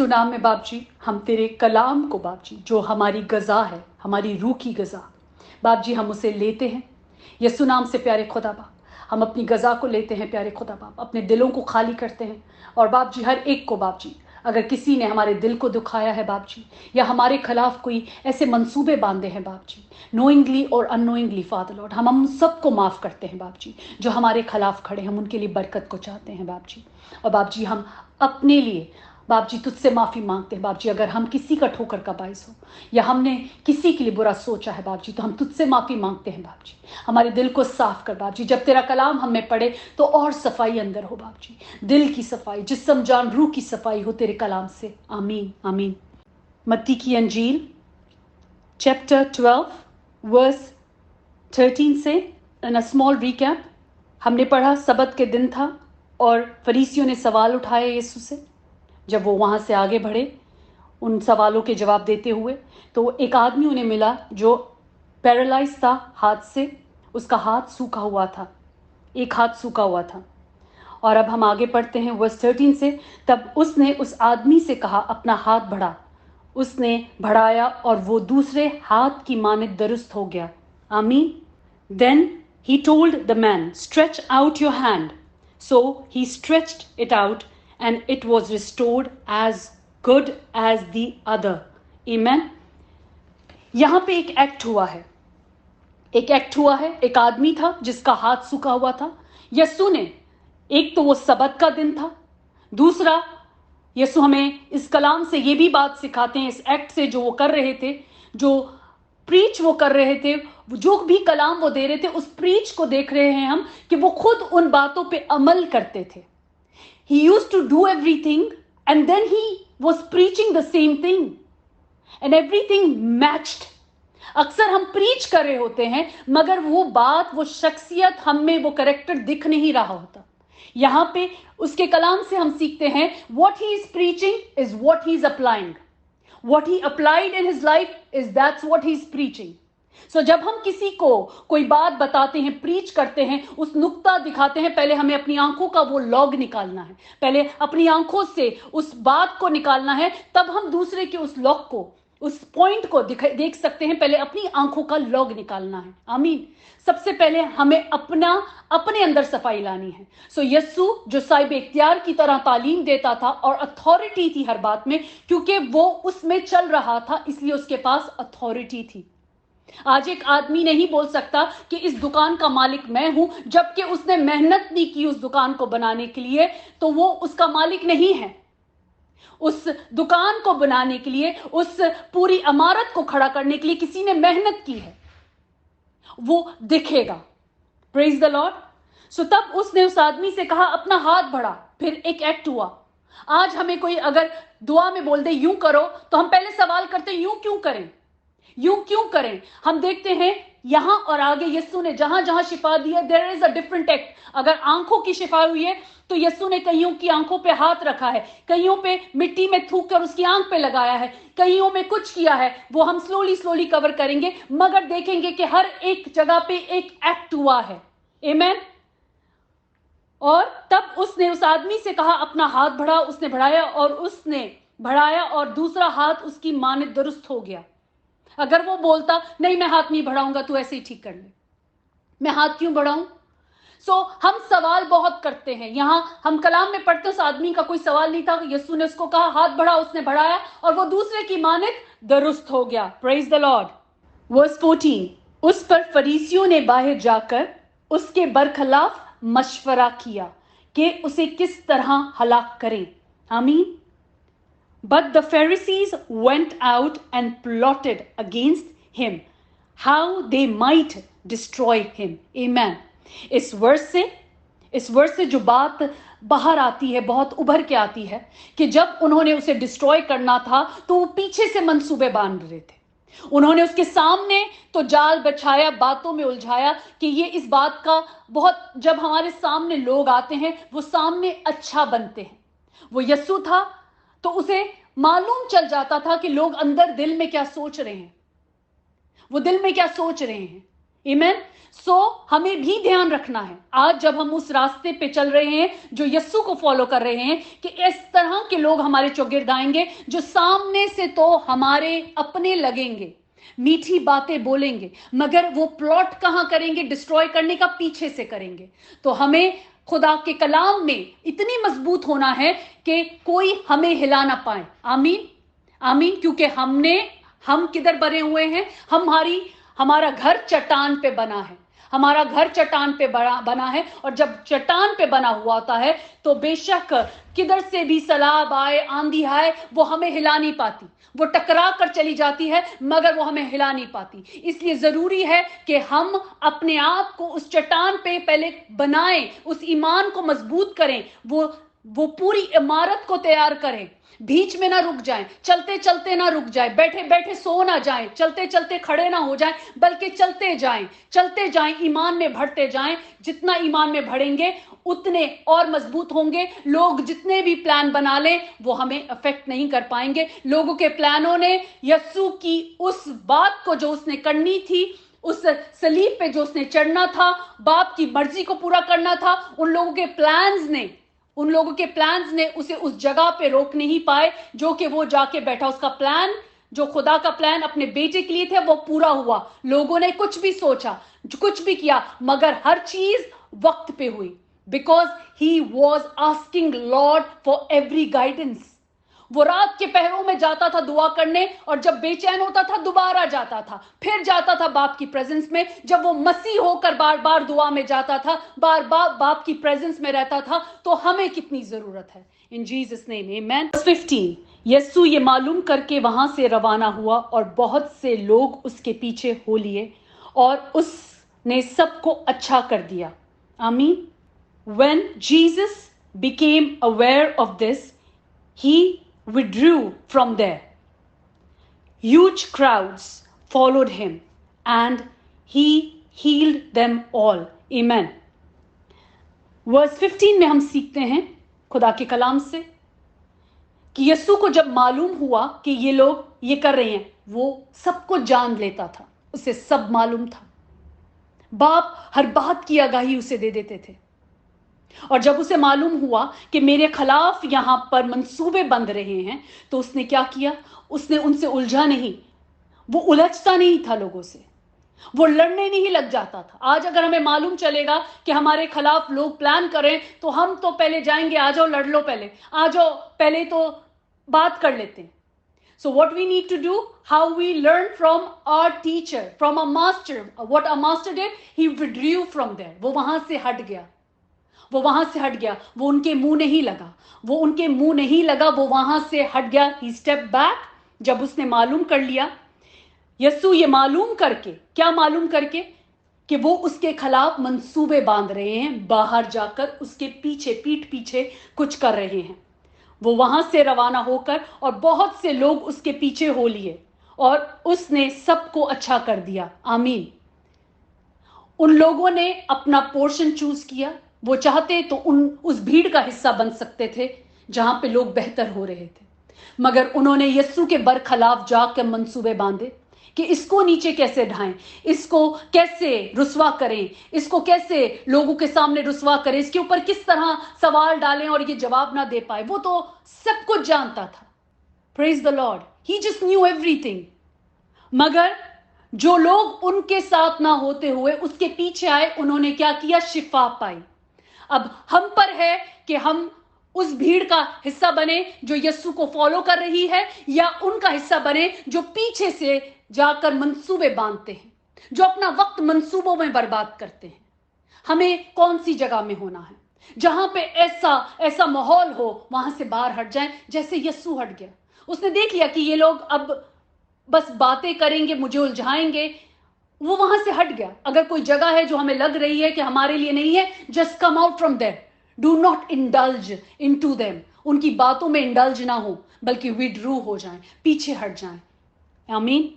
यीशु नाम में बाप जी हम तेरे कलाम को बाप जी जो हमारी गज़ा है, हमारी रूह की गज़ा, बाप जी हम उसे लेते हैं यीशु नाम से। प्यारे खुदा बाप हम अपनी गज़ा को लेते हैं प्यारे खुदा बाप, अपने दिलों को खाली करते हैं। और बाप जी हर एक को बाप जी, अगर किसी ने हमारे दिल को दुखाया है बाप जी, या हमारे खिलाफ कोई ऐसे मंसूबे बांधे हैं बाप जी, नोइंगली और अननोइंगली फादर लॉर्ड, हम सबको माफ़ करते हैं बाप जी। जो हमारे खिलाफ खड़े हम उनके लिए बरकत को चाहते हैं बाप जी। और बाप जी हम अपने लिए बाप जी तुझसे माफ़ी मांगते हैं बाप जी, अगर हम किसी का ठोकर का बायस हो या हमने किसी के लिए बुरा सोचा है बाप जी, तो हम तुझसे माफ़ी मांगते हैं बाप जी। हमारे दिल को साफ कर बाप जी, जब तेरा कलाम हम में पढ़े तो और सफाई अंदर हो बाप जी, दिल की सफाई, जिस्म जान रूह की सफाई हो तेरे कलाम से। आमीन आमीन। मत्ती की अंजील चैप्टर 12 वर्स 13 से इन अ स्मॉल रिकैप। हमने पढ़ा सब्त के दिन था और फरीसियों ने सवाल उठाए यीशु से। जब वो वहाँ से आगे बढ़े उन सवालों के जवाब देते हुए, तो एक आदमी उन्हें मिला जो पैरालाइज था हाथ से, उसका हाथ सूखा हुआ था, एक हाथ सूखा हुआ था। और अब हम आगे पढ़ते हैं वर्स 13 से। तब उसने उस आदमी से कहा अपना हाथ बढ़ा। उसने बढ़ाया और वो दूसरे हाथ की मानित दुरुस्त हो गया। आमीन। Then he told the man, stretch out your hand. So he stretched it out and it was restored as good as the other. Amen. यहां पे एक एक्ट हुआ है, एक आदमी था जिसका हाथ सूखा हुआ था। यीशु ने, एक तो वो सब्त का दिन था, दूसरा यीशु हमें इस कलाम से ये भी बात सिखाते हैं, इस एक्ट से जो वो कर रहे थे, जो प्रीच वो कर रहे थे, जो भी कलाम वो दे रहे थे, उस प्रीच को देख रहे हैं हम कि वो खुद उन बातों पे अमल करते थे। He used to do everything and then he was preaching the same thing and everything matched. अक्सर हम प्रीच कर रहे होते हैं मगर वो बात, वो शख्सियत हम में, वो कैरेक्टर दिख नहीं रहा होता। यहां पे उसके कलाम से हम सीखते हैं what he is preaching is what he is applying. What he applied in his life is that's what he's preaching. So जब हम किसी को कोई बात बताते हैं, प्रीच करते हैं, उस नुक्ता दिखाते हैं, पहले हमें अपनी आंखों का वो लॉग निकालना है, पहले अपनी आंखों से उस बात को निकालना है, तब हम दूसरे के उस लॉग को, उस पॉइंट को देख सकते हैं। पहले अपनी आंखों का लॉग निकालना है। आमीन। सबसे पहले हमें अपने अंदर सफाई लानी है। सो यीशु जो साहिब इख्तियार की तरह तालीम देता था और अथॉरिटी थी हर बात में, क्योंकि वो उसमें चल रहा था इसलिए उसके पास अथॉरिटी थी। आज एक आदमी नहीं बोल सकता कि इस दुकान का मालिक मैं हूं, जबकि उसने मेहनत नहीं की उस दुकान को बनाने के लिए, तो वो उसका मालिक नहीं है। उस दुकान को बनाने के लिए, उस पूरी इमारत को खड़ा करने के लिए किसी ने मेहनत की है, वो दिखेगा। Praise the Lord. सो तब उसने उस आदमी से कहा अपना हाथ बढ़ा। फिर एक एक्ट हुआ। आज हमें कोई अगर दुआ में बोल दे यूं करो, तो हम पहले सवाल करते हैं यूं क्यों करें, यूं क्यों करें। हम देखते हैं यहां और आगे यीशु ने जहां जहां शिफा दी है, there is a different act. अगर आंखों की शिफा हुई है तो यीशु ने कईयों की आंखों पे हाथ रखा है, कईयों पे मिट्टी में थूक कर उसकी आंख पे लगाया है, कईयों में कुछ किया है, वो हम स्लोली कवर करेंगे, मगर देखेंगे कि हर एक जगह पे एक एक्ट हुआ है। आमेन। और तब उसने उस आदमी से कहा अपना हाथ बढ़ा। उसने बढ़ाया और दूसरा हाथ उसकी मानित दुरुस्त हो गया। अगर वो बोलता नहीं मैं हाथ नहीं बढ़ाऊंगा, तू ऐसे ही ठीक कर ले, मैं हाथ क्यों बढ़ाऊं। सो हम सवाल बहुत करते हैं। यहां हम कलाम में पढ़ते उस आदमी का कोई सवाल नहीं था, यीशु ने उसको कहा हाथ बढ़ा, उसने बढ़ाया और वो दूसरे की मानित दुरुस्त हो गया। Praise the Lord. वर्स 14। उस पर फरीसियों ने बाहर जाकर उसके बरखिलाफ मशवरा किया कि उसे किस तरह हलाक करें। आमीन। But the Pharisees went out and plotted against him how they might destroy him. Amen. इस वर्ष से जो बात बाहर आती है, बहुत उभर के आती है कि जब उन्होंने उसे डिस्ट्रॉय करना था तो वो पीछे से मंसूबे बांध रहे थे। उन्होंने उसके सामने तो जाल बिछाया, बातों में उलझाया कि ये इस बात का बहुत, जब हमारे सामने लोग आते हैं वो सामने अच्छा बनते हैं। वो यीशु था तो उसे मालूम चल जाता था कि लोग अंदर दिल में क्या सोच रहे हैं, वो दिल में क्या सोच रहे हैं। आमीन। सो हमें भी ध्यान रखना है आज जब हम उस रास्ते पे चल रहे हैं जो यस्सु को फॉलो कर रहे हैं, कि इस तरह के लोग हमारे चौगिर्द आएंगे जो सामने से तो हमारे अपने लगेंगे, मीठी बातें बोलेंगे, मगर वो प्लॉट कहां करेंगे डिस्ट्रॉय करने का, पीछे से करेंगे। तो हमें खुदा के कलाम में इतनी मजबूत होना है कि कोई हमें हिला ना पाए। आमीन आमीन। क्योंकि हम किधर बने हुए हैं, हमारा घर चट्टान पे बना है, हमारा घर चट्टान पे बना है। और जब चट्टान पे बना हुआ होता है तो बेशक किधर से भी सैलाब आए, आंधी आए, वो हमें हिला नहीं पाती, वो टकरा कर चली जाती है मगर वो हमें हिला नहीं पाती। इसलिए जरूरी है कि हम अपने आप को उस चट्टान पे पहले बनाएं, उस ईमान को मजबूत करें, वो पूरी इमारत को तैयार करें, बीच में ना रुक जाएं, चलते चलते ना रुक जाएं, बैठे बैठे सो ना जाएं, चलते चलते खड़े ना हो जाएं, बल्कि चलते जाएं, ईमान में बढ़ते जाएं। जितना ईमान में बढ़ेंगे उतने और मजबूत होंगे। लोग जितने भी प्लान बना लें वो हमें अफेक्ट नहीं कर पाएंगे। लोगों के प्लानों ने यस्सु की उस बात को जो उसने करनी थी, उस सलीब पे जो उसने चढ़ना था, बाप की मर्जी को पूरा करना था, उन लोगों के प्लान्स ने उसे उस जगह पे रोक नहीं पाए जो कि वो जाके बैठा। उसका प्लान, जो खुदा का प्लान अपने बेटे के लिए थे, वो पूरा हुआ। लोगों ने कुछ भी सोचा, कुछ भी किया, मगर हर चीज वक्त पे हुई, because he was asking Lord for every guidance. वो रात के पहरों में जाता था दुआ करने, और जब बेचैन होता था दोबारा जाता था, फिर जाता था बाप की प्रेजेंस में। जब वो मसीह होकर बार बार दुआ में जाता था, बार बार बाप की प्रेजेंस में रहता था, तो हमें कितनी जरूरत है। इन जीसस नेम आमेन। 15 यस्सु ये मालूम करके वहां से रवाना हुआ और बहुत से लोग उसके पीछे हो लिए और उसने सबको अच्छा कर दिया। आमीन। When Jesus became aware of this, he withdrew from there. Huge crowds followed him and he healed them all. Amen. Verse 15 में हम सीखते हैं खुदा के कलाम से कि यस्सु को जब मालूम हुआ कि ये लोग ये कर रहे हैं, वो सबको जान लेता था, उसे सब मालूम था। बाप हर बात की आगाही उसे दे देते थे। और जब उसे मालूम हुआ कि मेरे खिलाफ यहां पर मंसूबे बंध रहे हैं, तो उसने क्या किया? उसने उनसे उलझा नहीं, वो उलझता नहीं था लोगों से, वो लड़ने नहीं लग जाता था। आज अगर हमें मालूम चलेगा कि हमारे खिलाफ लोग प्लान करें, तो हम तो पहले जाएंगे, आ जाओ लड़ लो, पहले आ जाओ, पहले तो बात कर लेते हैं। So what we need to do, how we learn from our teacher, from our master. What our master did, he withdrew from there. वो वहां से हट गया, वो वहां से हट गया, वो उनके मुंह नहीं लगा, वो उनके मुंह नहीं लगा, वो वहां से हट गया। ही स्टेप बैक। जब उसने मालूम कर लिया, यस्सु ये मालूम करके, क्या मालूम करके? कि वो उसके खिलाफ मंसूबे बांध रहे हैं, बाहर जाकर उसके पीछे, पीठ पीछे कुछ कर रहे हैं। वो वहां से रवाना होकर और बहुत से लोग उसके पीछे हो लिए और उसने सबको अच्छा कर दिया। आमीन। उन लोगों ने अपना पोर्शन चूज किया। वो चाहते तो उस भीड़ का हिस्सा बन सकते थे जहां पे लोग बेहतर हो रहे थे, मगर उन्होंने यस्सु के बरखिलाफ जाकर मंसूबे बांधे कि इसको नीचे कैसे ढाएं, इसको कैसे रुसवा करें, इसको कैसे लोगों के सामने रुसवा करें, इसके ऊपर किस तरह सवाल डालें और ये जवाब ना दे पाए। वो तो सब कुछ जानता था। Praise the Lord, he just new everything. मगर जो लोग उनके साथ ना होते हुए उसके पीछे आए, उन्होंने क्या किया? शिफा पाई। अब हम पर है कि हम उस भीड़ का हिस्सा बने जो यस्सु को फॉलो कर रही है, या उनका हिस्सा बने जो पीछे से जाकर मंसूबे बांधते हैं, जो अपना वक्त मंसूबों में बर्बाद करते हैं। हमें कौन सी जगह में होना है? जहां पे ऐसा माहौल हो, वहां से बाहर हट जाएं, जैसे यस्सु हट गया। उसने देख लिया कि ये लोग अब बस बातें करेंगे, मुझे उलझाएंगे, वो वहां से हट गया। अगर कोई जगह है जो हमें लग रही है कि हमारे लिए नहीं है, just come out from there, do not indulge into them. उनकी बातों में इंडल्ज ना हो, बल्कि विड्रू हो जाएं, पीछे हट जाएं। आमीन।